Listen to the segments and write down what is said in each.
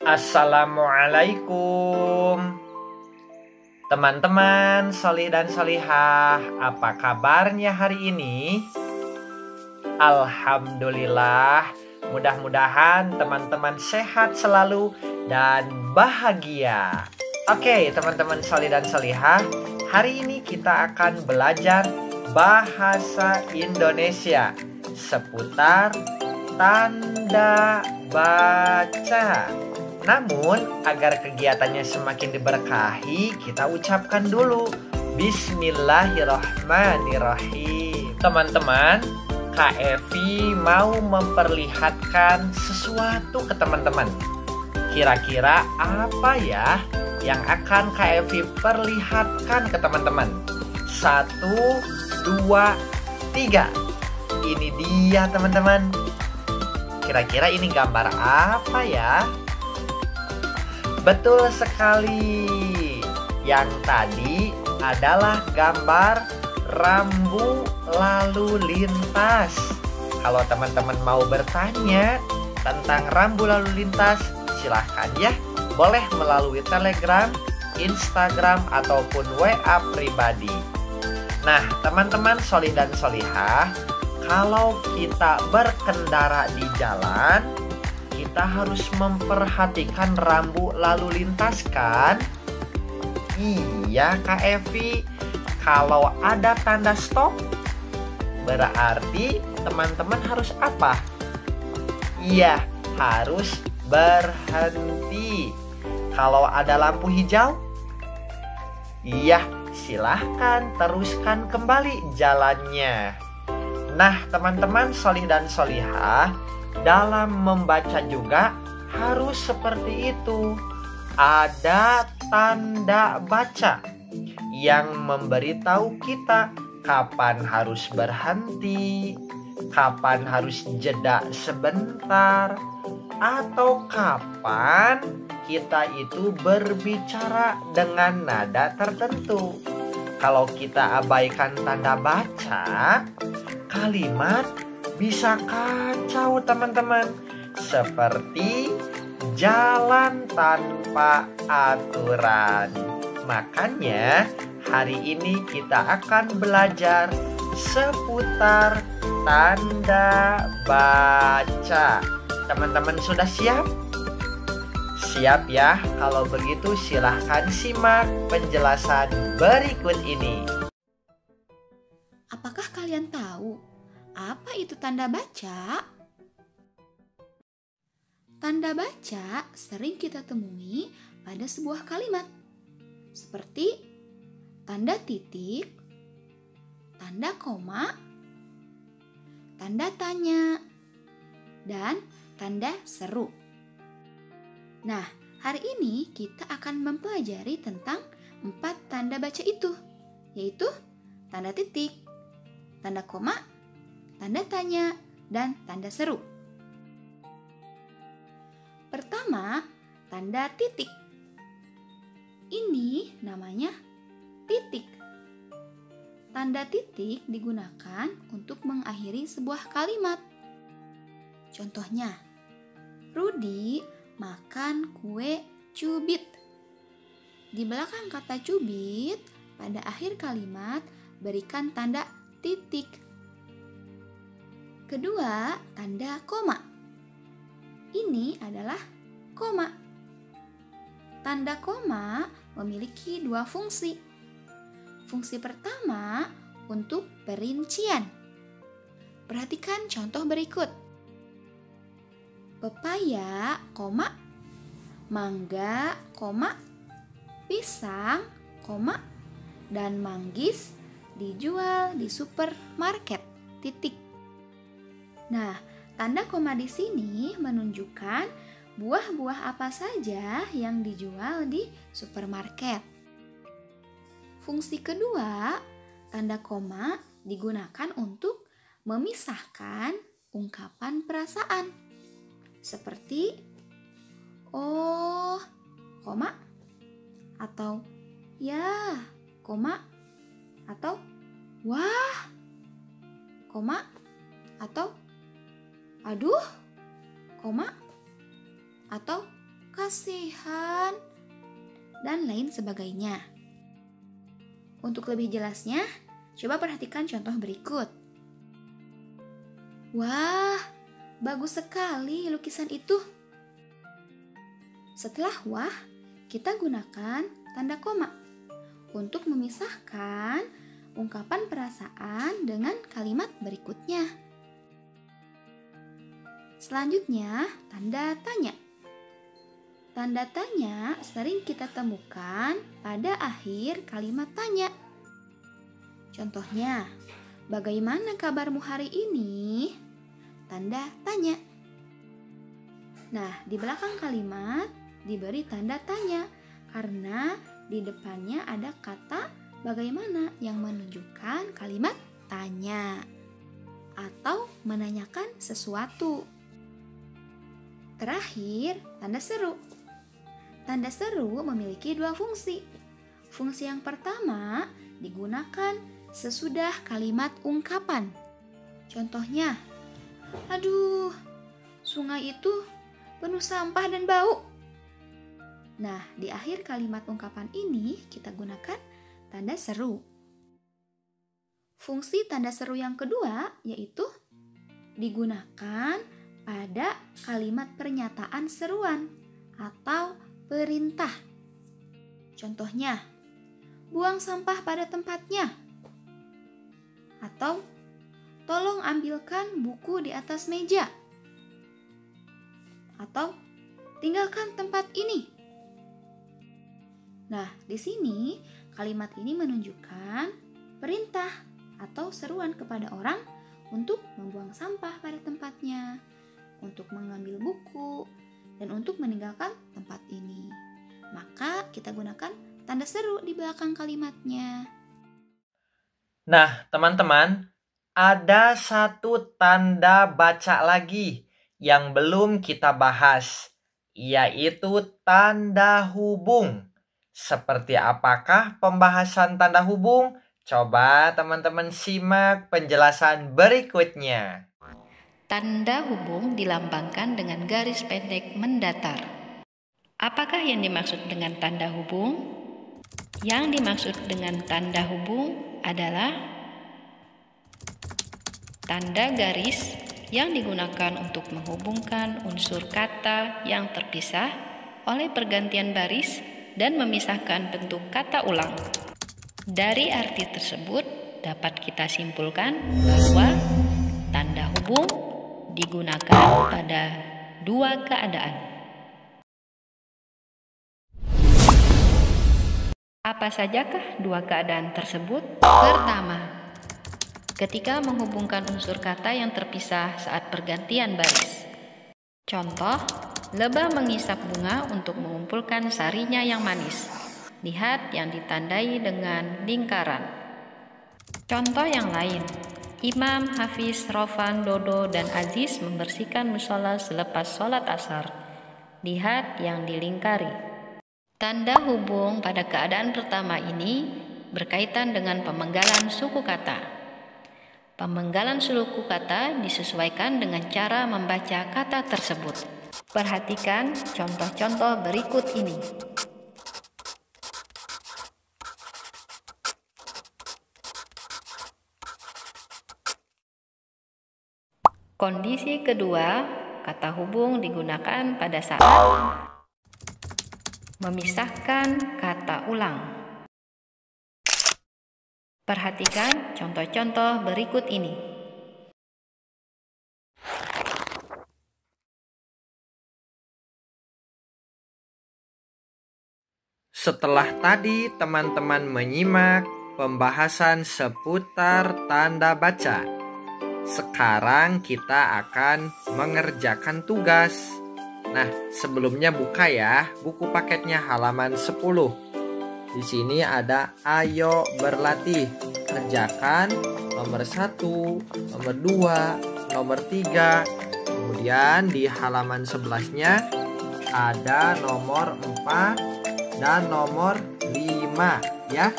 Assalamualaikum teman-teman solih dan solihah, apa kabarnya hari ini? Alhamdulillah, mudah-mudahan teman-teman sehat selalu dan bahagia. Oke teman-teman solih dan solihah, hari ini kita akan belajar bahasa Indonesia seputar tanda baca. Namun, agar kegiatannya semakin diberkahi, kita ucapkan dulu Bismillahirrahmanirrahim. Teman-teman, Kak Evi mau memperlihatkan sesuatu ke teman-teman. Kira-kira apa ya yang akan Kak Evi perlihatkan ke teman-teman? 1, 2, 3. Ini dia teman-teman. Kira-kira ini gambar apa ya? Betul sekali. Yang tadi adalah gambar rambu lalu lintas. Kalau teman-teman mau bertanya tentang rambu lalu lintas, silahkan ya. Boleh melalui Telegram, Instagram, ataupun WA pribadi. Nah, teman-teman solih dan solihah, kalau kita berkendara di jalan, kita harus memperhatikan rambu lalu lintas kan? Iya Kak Evi, kalau ada tanda stop, berarti teman-teman harus apa? Iya, harus berhenti. Kalau ada lampu hijau, iya, silahkan teruskan kembali jalannya. Nah teman-teman solih dan solihah, dalam membaca juga harus seperti itu. Ada tanda baca yang memberitahu kita kapan harus berhenti, kapan harus jeda sebentar, atau kapan kita itu berbicara dengan nada tertentu. Kalau kita abaikan tanda baca, kalimat bisa kacau teman-teman, seperti jalan tanpa aturan. Makanya hari ini kita akan belajar seputar tanda baca. Teman-teman sudah siap? Siap ya? Kalau begitu silahkan simak penjelasan berikut ini. Apakah kalian tahu apa itu tanda baca? Tanda baca sering kita temui pada sebuah kalimat, seperti tanda titik, tanda koma, tanda tanya, dan tanda seru. Nah, hari ini kita akan mempelajari tentang 4 tanda baca itu, yaitu tanda titik, tanda koma, tanda tanya, dan tanda seru. Pertama, tanda titik. Ini namanya titik. Tanda titik digunakan untuk mengakhiri sebuah kalimat. Contohnya, Rudi makan kue cubit. Di belakang kata cubit, pada akhir kalimat berikan tanda titik. Kedua, tanda koma. Ini adalah koma. Tanda koma memiliki 2 fungsi. Fungsi pertama untuk perincian. Perhatikan contoh berikut. Pepaya, koma, mangga, koma, pisang, koma, dan manggis dijual di supermarket. Titik. Nah, tanda koma di sini menunjukkan buah-buah apa saja yang dijual di supermarket. Fungsi kedua, tanda koma digunakan untuk memisahkan ungkapan perasaan. Seperti oh, koma, atau ya, koma, atau wah, koma, atau aduh, koma, atau kasihan, dan lain sebagainya. Untuk lebih jelasnya, coba perhatikan contoh berikut. Wah, bagus sekali lukisan itu. Setelah wah, kita gunakan tanda koma untuk memisahkan ungkapan perasaan dengan kalimat berikutnya. Selanjutnya, tanda tanya. Tanda tanya sering kita temukan pada akhir kalimat tanya. Contohnya, bagaimana kabarmu hari ini? Tanda tanya. Nah, di belakang kalimat diberi tanda tanya karena di depannya ada kata bagaimana yang menunjukkan kalimat tanya atau menanyakan sesuatu. Terakhir, tanda seru. Tanda seru memiliki dua fungsi. Fungsi yang pertama digunakan sesudah kalimat ungkapan. Contohnya, aduh, sungai itu penuh sampah dan bau. Nah, di akhir kalimat ungkapan ini kita gunakan tanda seru. Fungsi tanda seru yang kedua yaitu digunakan pada kalimat pernyataan seruan atau perintah. Contohnya, buang sampah pada tempatnya. Atau, tolong ambilkan buku di atas meja. Atau, tinggalkan tempat ini. Nah, di sini kalimat ini menunjukkan perintah atau seruan kepada orang untuk membuang sampah pada tempatnya, untuk mengambil buku, dan untuk meninggalkan tempat ini. Maka kita gunakan tanda seru di belakang kalimatnya. Nah, teman-teman, ada satu tanda baca lagi yang belum kita bahas, yaitu tanda hubung. Seperti apakah pembahasan tanda hubung? Coba teman-teman simak penjelasan berikutnya. Tanda hubung dilambangkan dengan garis pendek mendatar. Apakah yang dimaksud dengan tanda hubung? Yang dimaksud dengan tanda hubung adalah tanda garis yang digunakan untuk menghubungkan unsur kata yang terpisah oleh pergantian baris dan memisahkan bentuk kata ulang. Dari arti tersebut dapat kita simpulkan bahwa tanda hubung digunakan pada dua keadaan. Apa sajakah dua keadaan tersebut? Pertama, ketika menghubungkan unsur kata yang terpisah saat pergantian baris. Contoh, lebah mengisap bunga untuk mengumpulkan sarinya yang manis. Lihat yang ditandai dengan lingkaran. Contoh yang lain, Imam, Hafiz, Rofan, Dodo, dan Aziz membersihkan musola selepas sholat asar. Lihat yang dilingkari. Tanda hubung pada keadaan pertama ini berkaitan dengan pemenggalan suku kata. Pemenggalan suku kata disesuaikan dengan cara membaca kata tersebut. Perhatikan contoh-contoh berikut ini. Kondisi kedua, kata hubung digunakan pada saat memisahkan kata ulang. Perhatikan contoh-contoh berikut ini. Setelah tadi teman-teman menyimak pembahasan seputar tanda baca, sekarang kita akan mengerjakan tugas. Nah, sebelumnya buka ya buku paketnya halaman 10. Di sini ada ayo berlatih. Kerjakan nomor 1, nomor 2, nomor 3. Kemudian di halaman 11-nya ada nomor 4 dan nomor 5 ya.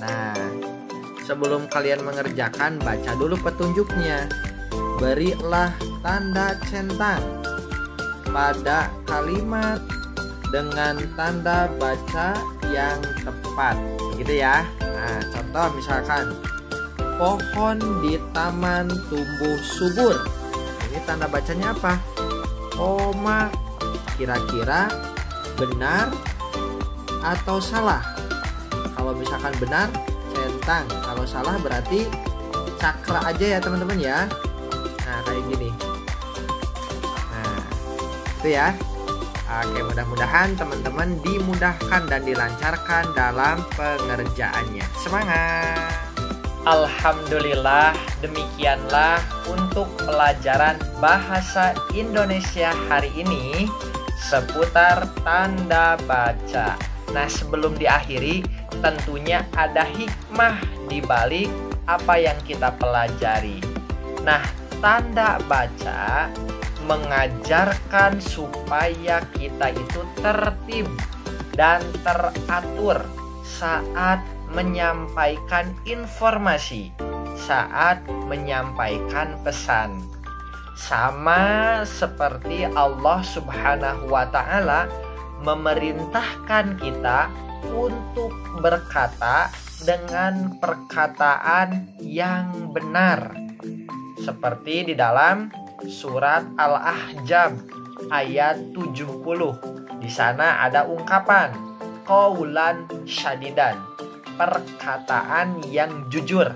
Nah, sebelum kalian mengerjakan, baca dulu petunjuknya. Berilah tanda centang pada kalimat dengan tanda baca yang tepat, gitu ya. Nah, contoh misalkan pohon di taman tumbuh subur. Ini tanda bacanya apa? Koma. Kira-kira benar atau salah? Kalau misalkan benar, centang. Kalau salah berarti cakra aja ya teman-teman ya. Nah, kayak gini. Nah, itu ya. Oke, mudah-mudahan teman-teman dimudahkan dan dilancarkan dalam pengerjaannya. Semangat! Alhamdulillah, demikianlah untuk pelajaran bahasa Indonesia hari ini seputar tanda baca. Nah, sebelum diakhiri, tentunya ada hikmah di balik apa yang kita pelajari. Nah, tanda baca mengajarkan supaya kita itu tertib dan teratur saat menyampaikan informasi, saat menyampaikan pesan. Sama seperti Allah Subhanahu wa Ta'ala memerintahkan kita untuk berkata dengan perkataan yang benar, seperti di dalam surat Al-Ahzab ayat 70. Di sana ada ungkapan qaulan syadidan, perkataan yang jujur,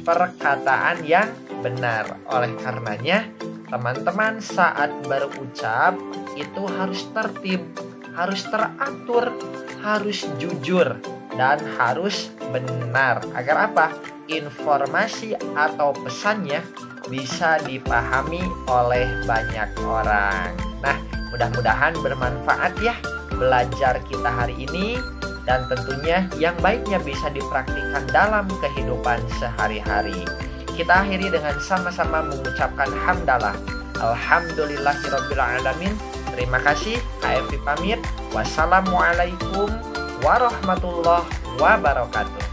perkataan yang benar. Oleh karenanya, teman-teman saat berucap itu harus tertib, harus teratur, harus jujur, dan harus benar. Agar apa? Informasi atau pesannya bisa dipahami oleh banyak orang. Nah, mudah-mudahan bermanfaat ya belajar kita hari ini, dan tentunya yang baiknya bisa dipraktikkan dalam kehidupan sehari-hari. Kita akhiri dengan sama-sama mengucapkan hamdalah. Alhamdulillahirrabbilalamin. Terima kasih. KFV pamit. Wassalamualaikum warahmatullahi wabarakatuh.